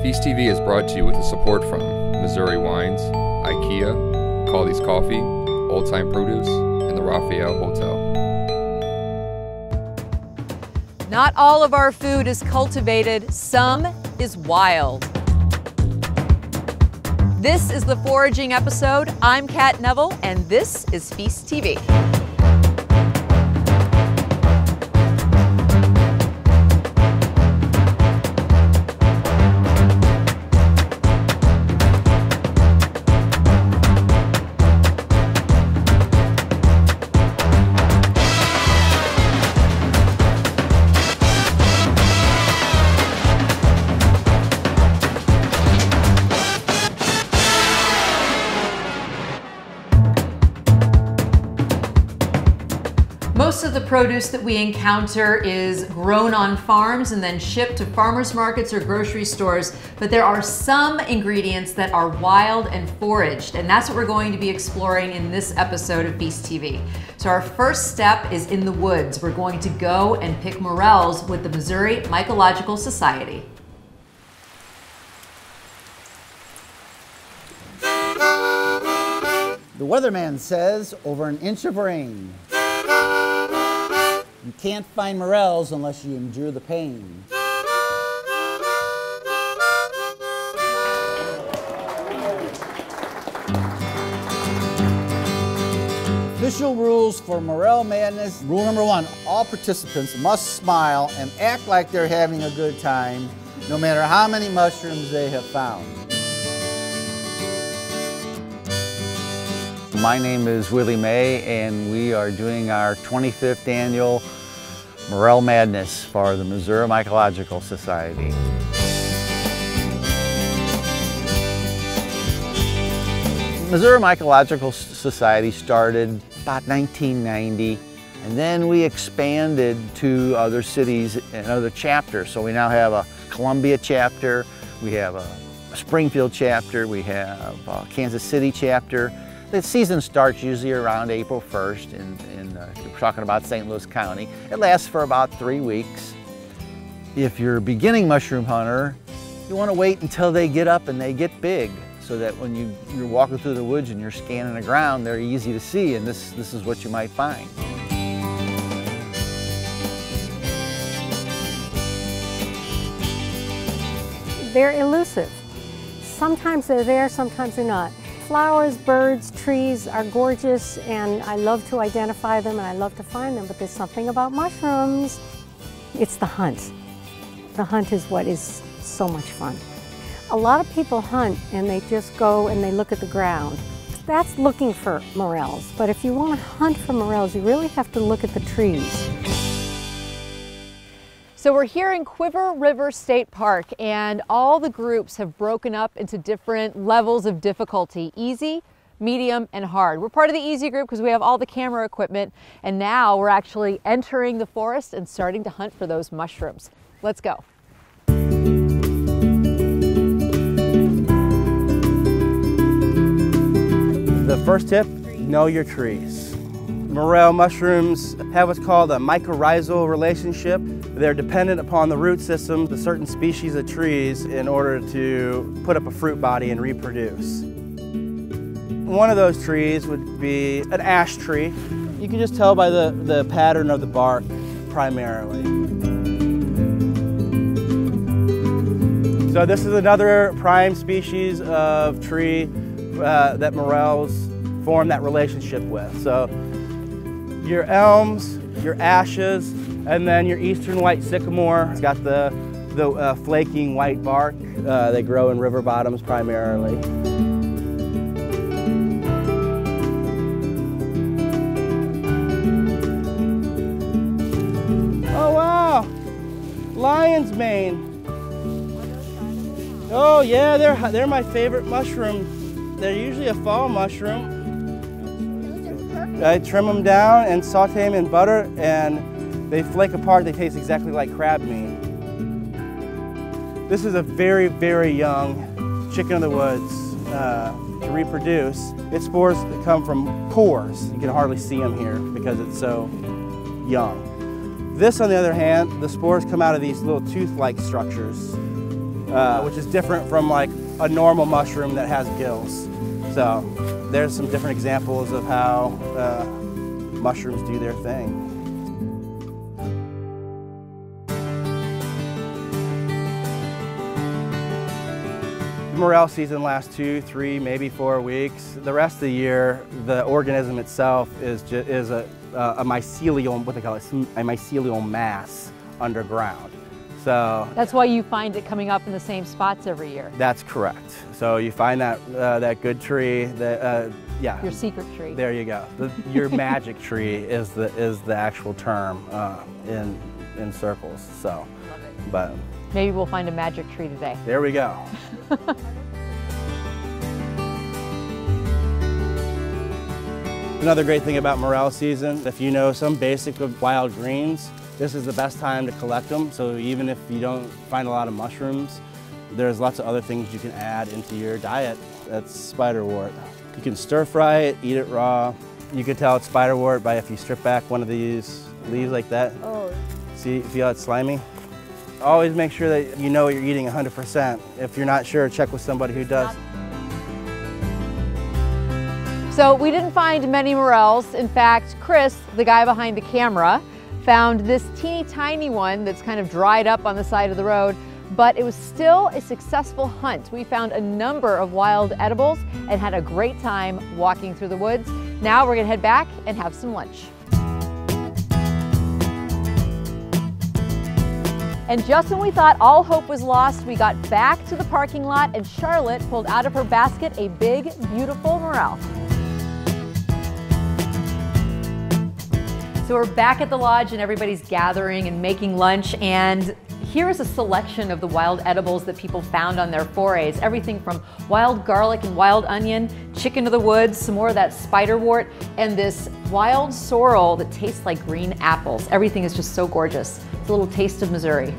Feast TV is brought to you with the support from Missouri Wines, IKEA, Caldy's Coffee, Old Time Produce, and the Raphael Hotel. Not all of our food is cultivated, some is wild. This is the foraging episode. I'm Cat Neville, and this is Feast TV. Most of the produce that we encounter is grown on farms and then shipped to farmers markets or grocery stores, but there are some ingredients that are wild and foraged, and that's what we're going to be exploring in this episode of Feast TV. So our first step is in the woods. We're going to go and pick morels with the Missouri Mycological Society. The weatherman says over an inch of rain. You can't find morels unless you endure the pain. Official rules for Morel Madness. Rule number 1, all participants must smile and act like they're having a good time, no matter how many mushrooms they have found. My name is Willie May, and we are doing our 25th annual Morel Madness for the Missouri Mycological Society. Missouri Mycological Society started about 1990, and then we expanded to other cities and other chapters. So we now have a Columbia chapter, we have a Springfield chapter, we have a Kansas City chapter. The season starts usually around April 1st we're talking about St. Louis County. It lasts for about 3 weeks. If you're a beginning mushroom hunter, you want to wait until they get up and they get big so that when you're walking through the woods and you're scanning the ground, they're easy to see, and this is what you might find. They're elusive. Sometimes they're there, sometimes they're not. Flowers, birds, trees are gorgeous, and I love to identify them and I love to find them, but there's something about mushrooms. It's the hunt. The hunt is what is so much fun. A lot of people hunt and they just go and they look at the ground. That's looking for morels, but if you want to hunt for morels, you really have to look at the trees. So we're here in Quiver River State Park, and all the groups have broken up into different levels of difficulty: easy, medium, and hard. We're part of the easy group because we have all the camera equipment, and now we're actually entering the forest and starting to hunt for those mushrooms. Let's go. The first tip, know your trees. Morel mushrooms have what's called a mycorrhizal relationship. They're dependent upon the root systems of certain species of trees in order to put up a fruit body and reproduce. One of those trees would be an ash tree. You can just tell by the pattern of the bark primarily. So this is another prime species of tree that morels form that relationship with. So your elms, your ashes, and then your eastern white sycamore. It's got the flaking white bark. They grow in river bottoms primarily. Oh wow, lion's mane. Oh yeah, they're my favorite mushroom. They're usually a fall mushroom. I trim them down and saute them in butter, and they flake apart. They taste exactly like crab meat. This is a very, very young chicken of the woods to reproduce. Its spores come from pores. You can hardly see them here because it's so young. This, on the other hand, the spores come out of these little tooth-like structures. which is different from like a normal mushroom that has gills. So there's some different examples of how mushrooms do their thing. The morel season lasts 2, 3, maybe 4 weeks. The rest of the year, the organism itself is a mycelial, what they call it, a mycelial mass underground. So that's why you find it coming up in the same spots every year. That's correct. So you find that good tree, yeah. Your secret tree. There you go. Your magic tree is the actual term in circles. So, Love it. But maybe we'll find a magic tree today. There we go. Another great thing about morel season, if you know some basic of wild greens, this is the best time to collect them. So even if you don't find a lot of mushrooms, there's lots of other things you can add into your diet. That's spiderwort. You can stir fry it, eat it raw. You can tell it's spiderwort by if you strip back one of these leaves like that. Oh. See how it's slimy? Always make sure that you know what you're eating 100%. If you're not sure, check with somebody who does. So we didn't find many morels. In fact, Chris, the guy behind the camera, found this teeny tiny one that's kind of dried up on the side of the road, but it was still a successful hunt. We found a number of wild edibles and had a great time walking through the woods. Now we're gonna head back and have some lunch. And just when we thought all hope was lost, we got back to the parking lot and Charlotte pulled out of her basket a big, beautiful morel. So we're back at the lodge and everybody's gathering and making lunch, and here is a selection of the wild edibles that people found on their forays. Everything from wild garlic and wild onion, chicken of the woods, some more of that spiderwort, and this wild sorrel that tastes like green apples. Everything is just so gorgeous. It's a little taste of Missouri.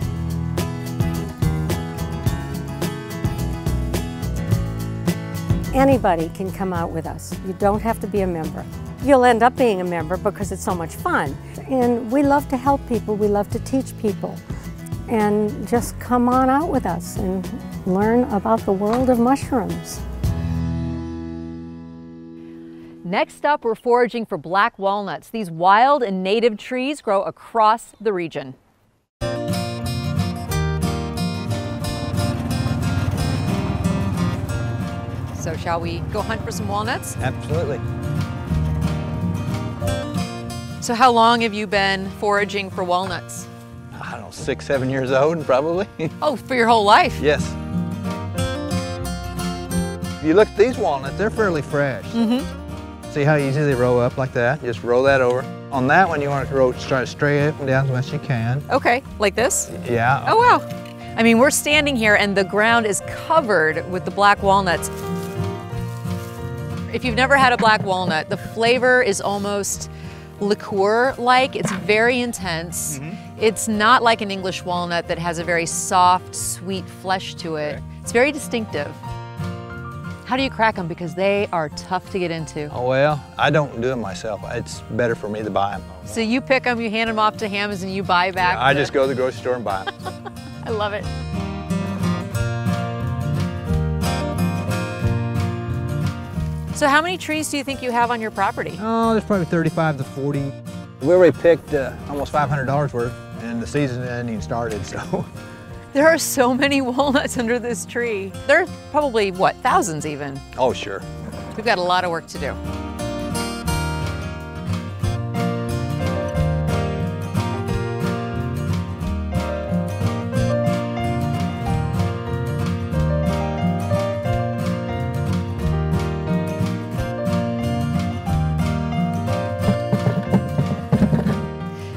Anybody can come out with us. You don't have to be a member. You'll end up being a member because it's so much fun. And we love to help people, we love to teach people. And just come on out with us and learn about the world of mushrooms. Next up, we're foraging for black walnuts. These wild and native trees grow across the region. So shall we go hunt for some walnuts? Absolutely. So how long have you been foraging for walnuts? I don't know, 6, 7 years old, probably. Oh, for your whole life? Yes. If you look at these walnuts, they're fairly fresh. Mm-hmm. See how easy they roll up like that? Just roll that over. On that one, you want to try straight up and down as much as you can. Okay, like this? Yeah. Oh, wow. I mean, we're standing here and the ground is covered with the black walnuts. If you've never had a black walnut, the flavor is almost liqueur-like. It's very intense. Mm-hmm. It's not like an English walnut that has a very soft, sweet flesh to it. Okay. It's very distinctive. How do you crack them? Because they are tough to get into. Oh, well, I don't do them myself. It's better for me to buy them. So you pick them, you hand them off to Hammonds, and you buy back? Yeah, I just go to the grocery store and buy them. I love it. So how many trees do you think you have on your property? Oh, there's probably 35 to 40. We already picked almost $500 worth, and the season hadn't even started, so. There are so many walnuts under this tree. There are probably, what, thousands even? Oh, sure. We've got a lot of work to do.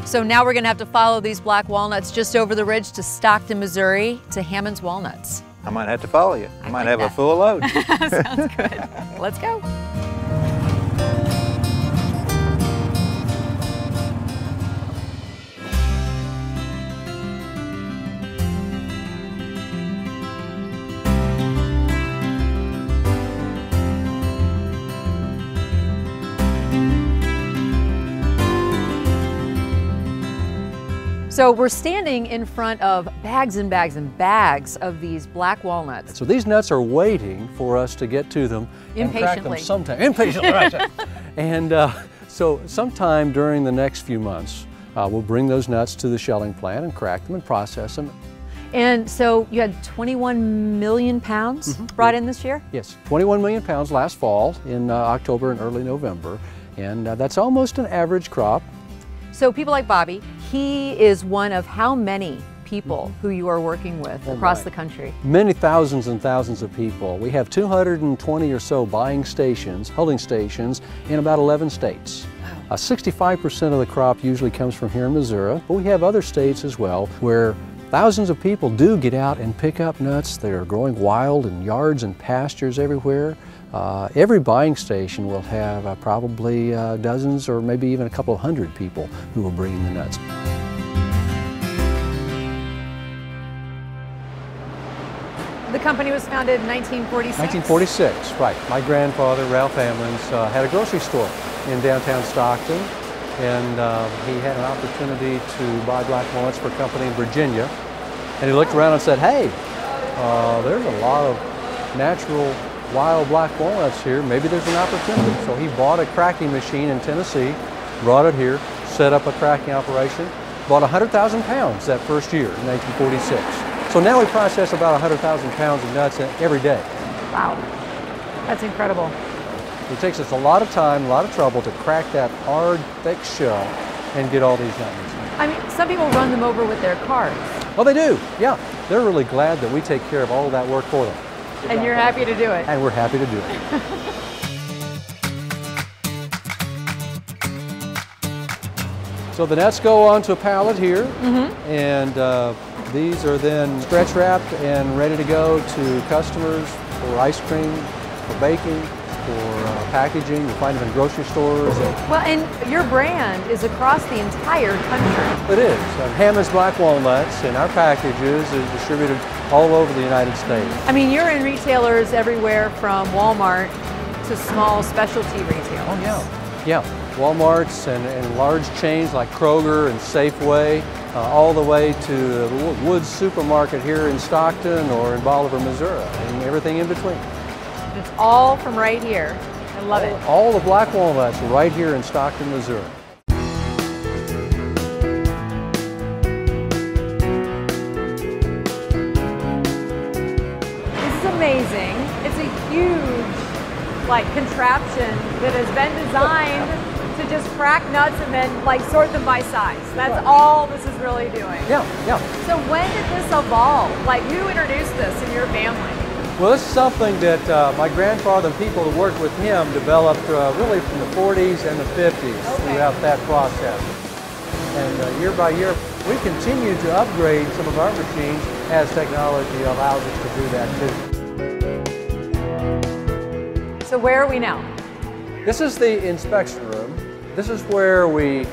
So now we're gonna have to follow these black walnuts just over the ridge to Stockton, Missouri, to Hammonds Walnuts. I might have to follow you. I might have a full load. Sounds good. Let's go. So we're standing in front of bags and bags and bags of these black walnuts. So these nuts are waiting for us to get to them and crack them sometime. Impatiently, right. And so sometime during the next few months, we'll bring those nuts to the shelling plant and crack them and process them. And so you had 21 million pounds brought in this year? Yes, 21 million pounds last fall in October and early November. And that's almost an average crop. So people like Bobby, he is one of how many people who you are working with across the country? Many thousands and thousands of people. We have 220 or so buying stations, holding stations in about 11 states. 65% of the crop usually comes from here in Missouri, but we have other states as well where thousands of people do get out and pick up nuts that are growing wild in yards and pastures everywhere. Every buying station will have probably dozens or maybe even a couple of hundred people who will bring in the nuts. The company was founded in 1946? 1946, right. My grandfather, Ralph Hamlins, had a grocery store in downtown Stockton, and he had an opportunity to buy black walnuts for a company in Virginia. And he looked around and said, hey, there's a lot of natural wild black walnuts here, maybe there's an opportunity. So he bought a cracking machine in Tennessee, brought it here, set up a cracking operation, bought 100,000 pounds that first year in 1946. So now we process about 100,000 pounds of nuts every day. Wow, that's incredible. It takes us a lot of time, a lot of trouble to crack that hard, thick shell and get all these nuts. I mean, some people run them over with their cars. Oh, they do, yeah. They're really glad that we take care of all of that work for them. And you're happy to do it. And we're happy to do it. So the nuts go onto a pallet here, and these are then stretch wrapped and ready to go to customers for ice cream, for baking, for packaging. You find them in grocery stores. Well, and your brand is across the entire country. It is. Hammond's Black Walnuts and our packages is distributed all over the United States. I mean, you're in retailers everywhere from Walmart to small specialty retailers. Oh, yeah. Yeah. Walmarts and large chains like Kroger and Safeway, all the way to the Woods Supermarket here in Stockton or in Bolivar, Missouri, and everything in between. It's all from right here. I love it. All the black walnuts are right here in Stockton, Missouri. This is amazing. It's a huge, contraption that has been designed to just crack nuts and then sort them by size. That's all this is really doing. Yeah, yeah. So when did this evolve? Who introduced this in your family? Well, this is something that my grandfather and people who worked with him developed really from the 40s and the 50s throughout that process. And year by year, we continue to upgrade some of our machines as technology allows us to do that too. So where are we now? This is the inspection room. This is where we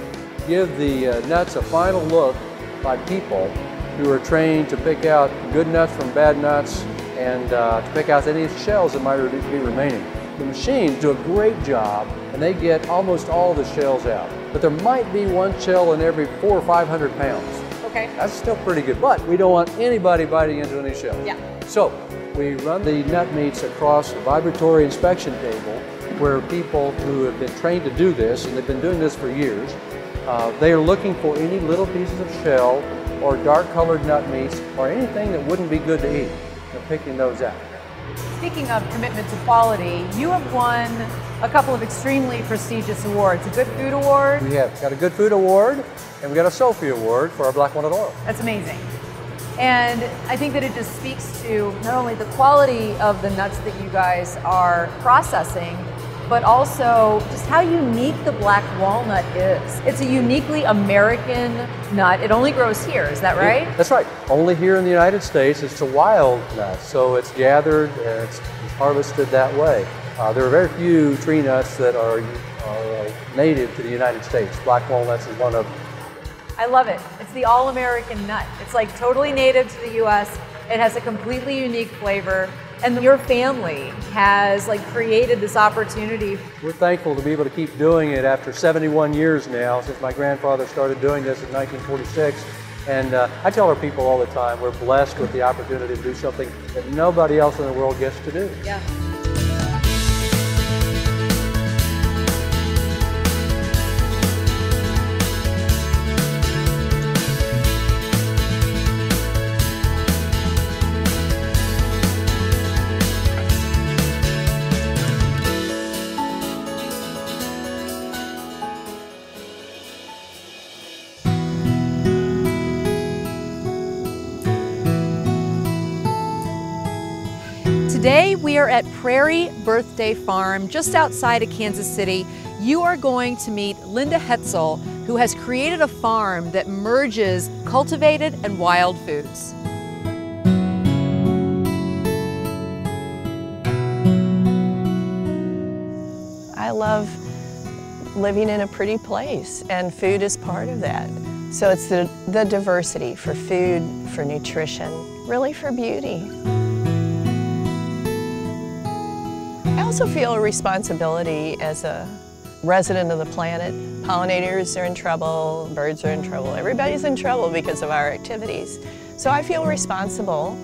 give the nuts a final look by people who are trained to pick out good nuts from bad nuts and to pick out any shells that might be remaining. The machines do a great job and they get almost all the shells out. But there might be one shell in every 400 or 500 pounds. Okay. That's still pretty good, but we don't want anybody biting into any shells. Yeah. So we run the nut meats across the vibratory inspection table where people who have been trained to do this, and they've been doing this for years, they are looking for any little pieces of shell or dark colored nut meats or anything that wouldn't be good to eat. They're picking those out. Speaking of commitment to quality, you have won a couple of extremely prestigious awards. A Good Food Award. We have got a Good Food Award and we got a Sophie Award for our black walnut oil. That's amazing. And I think that it just speaks to not only the quality of the nuts that you guys are processing, but also just how unique the black walnut is. It's a uniquely American nut. It only grows here, is that right? That's right. Only here in the United States. It's a wild nut, so it's gathered and it's harvested that way. There are very few tree nuts that are native to the United States. Black walnuts is one of them. I love it. It's the all-American nut. It's totally native to the U.S. It has a completely unique flavor. And your family has created this opportunity. We're thankful to be able to keep doing it after 71 years now, since my grandfather started doing this in 1946. And I tell our people all the time, we're blessed with the opportunity to do something that nobody else in the world gets to do. Yeah. Today we are at Prairie Birthday Farm just outside of Kansas City. You are going to meet Linda Hetzel, who has created a farm that merges cultivated and wild foods. I love living in a pretty place, and food is part of that. So it's the diversity for food, for nutrition, really for beauty. I also feel a responsibility as a resident of the planet. Pollinators are in trouble, birds are in trouble, everybody's in trouble because of our activities. So I feel responsible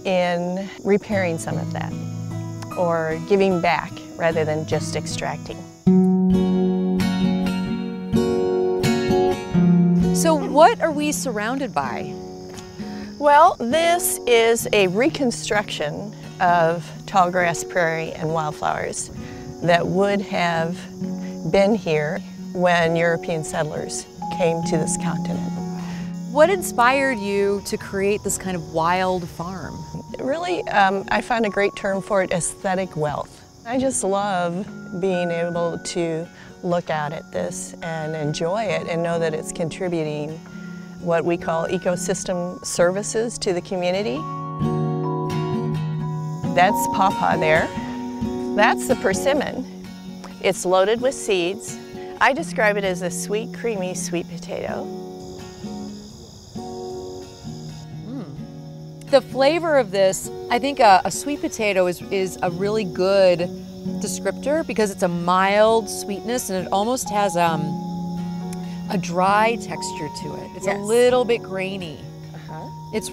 in repairing some of that, or giving back rather than just extracting. So what are we surrounded by? Well, this is a reconstruction of tallgrass prairie and wildflowers that would have been here when European settlers came to this continent. What inspired you to create this kind of wild farm? Really, I found a great term for it, aesthetic wealth. I just love being able to look out at this and enjoy it and know that it's contributing what we call ecosystem services to the community. That's pawpaw there. That's the persimmon. It's loaded with seeds. I describe it as a sweet, creamy sweet potato. The flavor of this, I think a sweet potato is a really good descriptor because it's a mild sweetness and it almost has a dry texture to it. It's Yes. a little bit grainy. Uh-huh. It's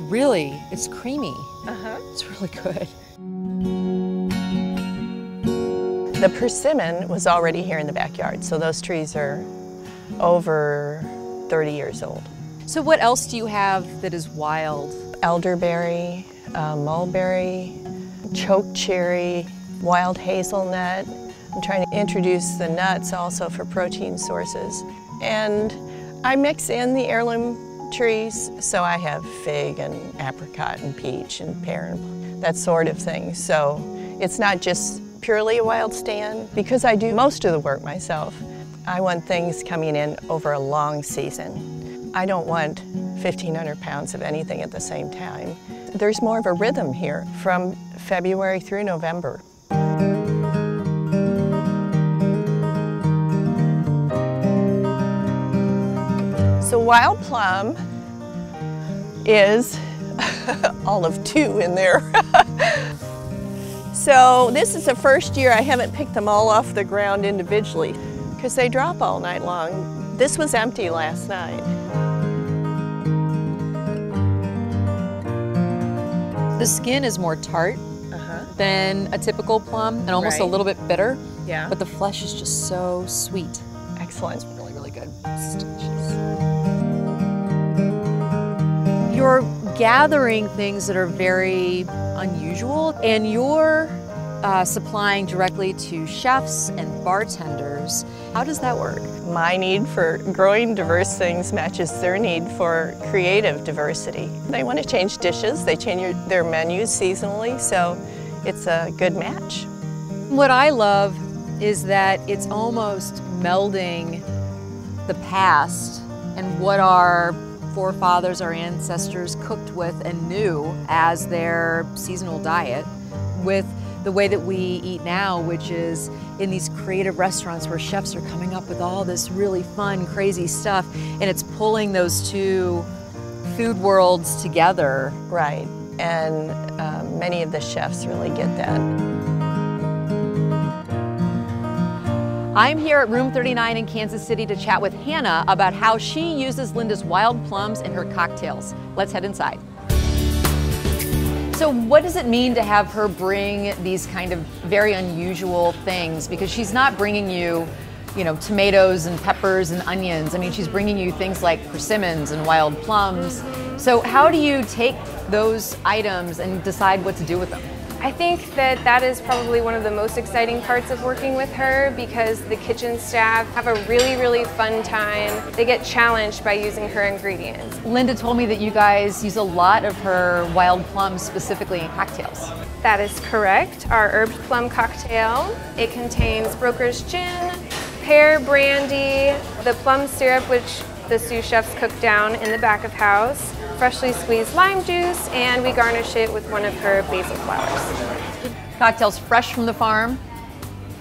creamy. Uh-huh. It's really good. The persimmon was already here in the backyard, so those trees are over 30 years old. So what else do you have that is wild? Elderberry, mulberry, choke cherry, wild hazelnut. I'm trying to introduce the nuts also for protein sources. And I mix in the heirloom trees, so I have fig and apricot and peach and pear and that sort of thing. So it's not just purely a wild stand. Because I do most of the work myself, I want things coming in over a long season. I don't want 1,500 pounds of anything at the same time. There's more of a rhythm here from February through November. So wild plum is all of 2 in there. So this is the first year I haven't picked them all off the ground individually because they drop all night long. This was empty last night. The skin is more tart than a typical plum and almost a Right. little bit bitter. Yeah. But the flesh is just so sweet. Excellent. It's really, really good. It's delicious. You're gathering things that are very unusual, and you're supplying directly to chefs and bartenders. How does that work? My need for growing diverse things matches their need for creative diversity. They want to change dishes, they change their menus seasonally, so it's a good match. What I love is that it's almost melding the past and what our forefathers, our ancestors cooked with and knew as their seasonal diet with the way that we eat now, which is in these creative restaurants where chefs are coming up with all this really fun, crazy stuff, and it's pulling those two food worlds together. Right, and many of the chefs really get that. I'm here at Room 39 in Kansas City to chat with Hannah about how she uses Linda's wild plums in her cocktails. Let's head inside. So what does it mean to have her bring these kind of very unusual things? Because she's not bringing you, tomatoes and peppers and onions. I mean, she's bringing you things like persimmons and wild plums. So how do you take those items and decide what to do with them? I think that is probably one of the most exciting parts of working with her, because the kitchen staff have a really, really fun time. They get challenged by using her ingredients. Linda told me that you guys use a lot of her wild plums specifically in cocktails. That is correct. Our herbed plum cocktail, it contains broker's gin, pear brandy, the plum syrup which the sous chefs cook down in the back of house, freshly squeezed lime juice, and we garnish it with one of her basil flowers. Cocktails fresh from the farm.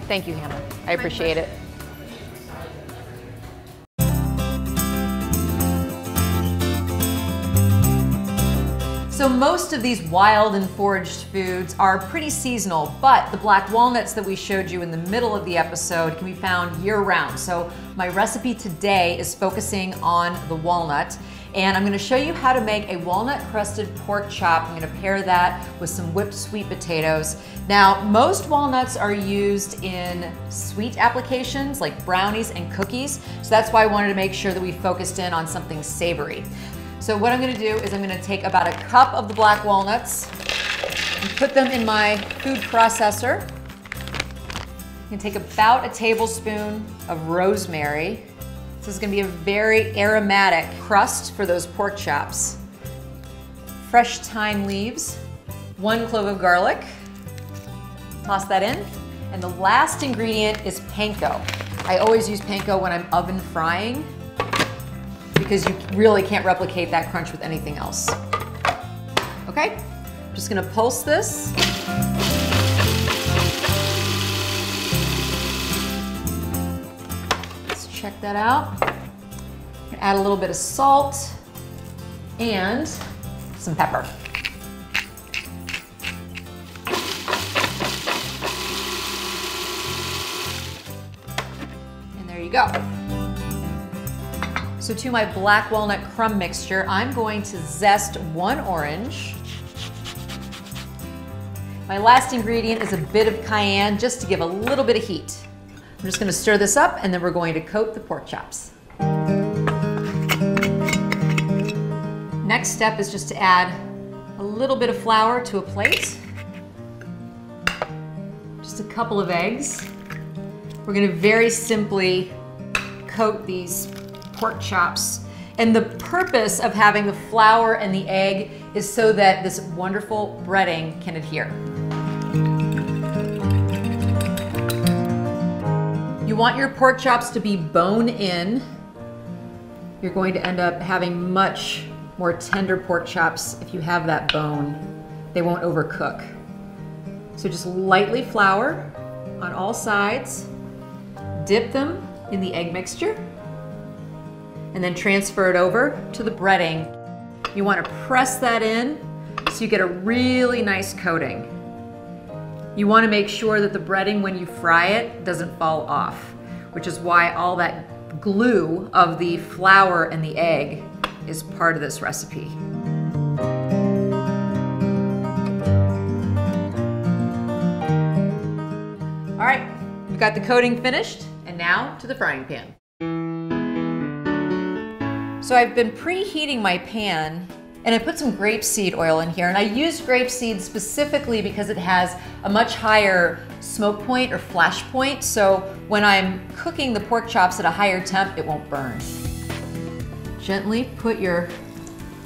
Thank you, Hannah. I appreciate it. So most of these wild and foraged foods are pretty seasonal, but the black walnuts that we showed you in the middle of the episode can be found year-round. So my recipe today is focusing on the walnut, and I'm going to show you how to make a walnut-crusted pork chop. I'm going to pair that with some whipped sweet potatoes. Now, most walnuts are used in sweet applications like brownies and cookies, so that's why I wanted to make sure that we focused in on something savory. So what I'm going to do is I'm going to take about a cup of the black walnuts and put them in my food processor. I'm going to take about a tablespoon of rosemary. This is going to be a very aromatic crust for those pork chops. Fresh thyme leaves, 1 clove of garlic. Toss that in. And the last ingredient is panko. I always use panko when I'm oven frying, because you really can't replicate that crunch with anything else. Okay, I'm just gonna pulse this. Let's check that out. Add a little bit of salt and some pepper. And there you go. So to my black walnut crumb mixture, I'm going to zest 1 orange. My last ingredient is a bit of cayenne, just to give a little bit of heat. I'm just going to stir this up, and then we're going to coat the pork chops. Next step is just to add a little bit of flour to a plate. Just a couple of eggs. We're going to very simply coat these pork chops. And the purpose of having the flour and the egg is so that this wonderful breading can adhere. You want your pork chops to be bone in. You're going to end up having much more tender pork chops if you have that bone. They won't overcook. So just lightly flour on all sides. Dip them in the egg mixture, and then transfer it over to the breading. You want to press that in so you get a really nice coating. You want to make sure that the breading, when you fry it, doesn't fall off, which is why all that glue of the flour and the egg is part of this recipe. All right, we've got the coating finished, and now to the frying pan. So I've been preheating my pan, and I put some grapeseed oil in here, and I used grapeseed specifically because it has a much higher smoke point or flash point, so when I'm cooking the pork chops at a higher temp, it won't burn. Gently put your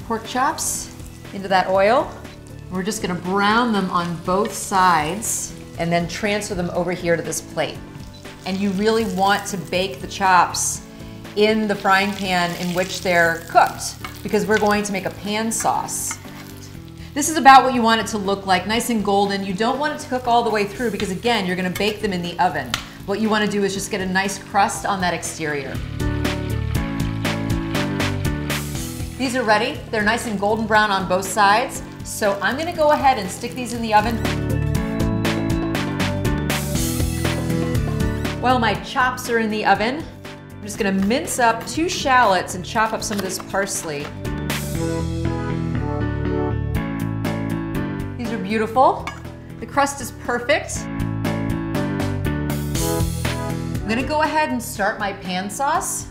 pork chops into that oil. We're just gonna brown them on both sides and then transfer them over here to this plate. And you really want to bake the chops in the frying pan in which they're cooked, because we're going to make a pan sauce. This is about what you want it to look like, nice and golden. You don't want it to cook all the way through because, again, you're going to bake them in the oven. What you want to do is just get a nice crust on that exterior. These are ready. They're nice and golden brown on both sides. So I'm going to go ahead and stick these in the oven. While my chops are in the oven, I'm just gonna mince up 2 shallots and chop up some of this parsley. These are beautiful. The crust is perfect. I'm gonna go ahead and start my pan sauce.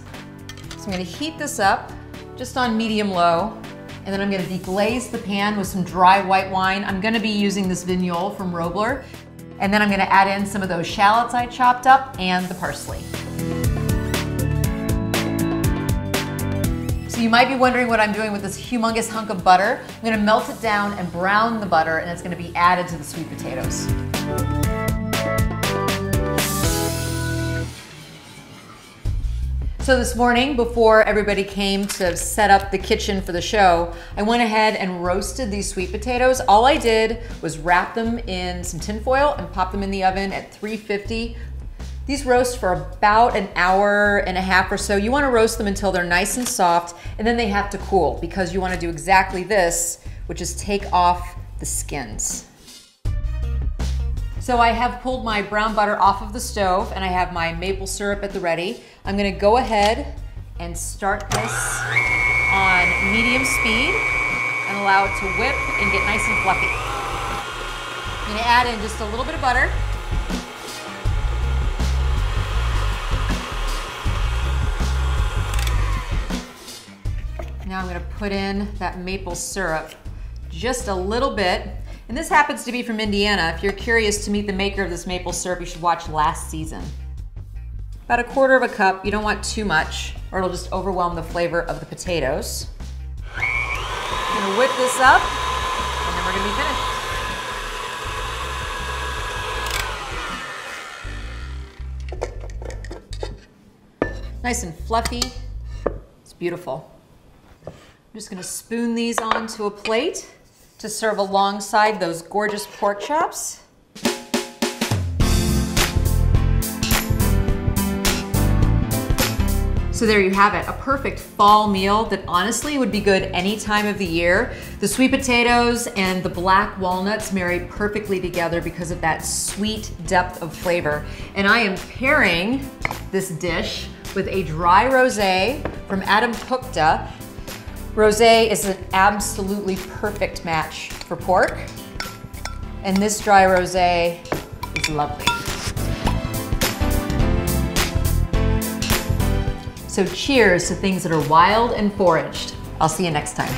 So I'm gonna heat this up just on medium-low, and then I'm gonna deglaze the pan with some dry white wine. I'm gonna be using this Vignoles from Robler, and then I'm gonna add in some of those shallots I chopped up and the parsley. So you might be wondering what I'm doing with this humongous hunk of butter. I'm gonna melt it down and brown the butter, and it's gonna be added to the sweet potatoes. So this morning, before everybody came to set up the kitchen for the show, I went ahead and roasted these sweet potatoes. All I did was wrap them in some tin foil and pop them in the oven at 350. These roast for about an hour and a half or so. You want to roast them until they're nice and soft, and then they have to cool because you want to do exactly this, which is take off the skins. So I have pulled my brown butter off of the stove, and I have my maple syrup at the ready. I'm gonna go ahead and start this on medium speed and allow it to whip and get nice and fluffy. I'm gonna add in just a little bit of butter. Now I'm gonna put in that maple syrup, just a little bit. And this happens to be from Indiana. If you're curious to meet the maker of this maple syrup, you should watch last season. About 1/4 cup, you don't want too much, or it'll just overwhelm the flavor of the potatoes. I'm gonna whip this up, and then we're gonna be finished. Nice and fluffy, it's beautiful. I'm just gonna spoon these onto a plate to serve alongside those gorgeous pork chops. So there you have it, a perfect fall meal that honestly would be good any time of the year. The sweet potatoes and the black walnuts marry perfectly together because of that sweet depth of flavor. And I am pairing this dish with a dry rosé from Adam Pukta. Rosé is an absolutely perfect match for pork, and this dry rosé is lovely. So cheers to things that are wild and foraged. I'll see you next time.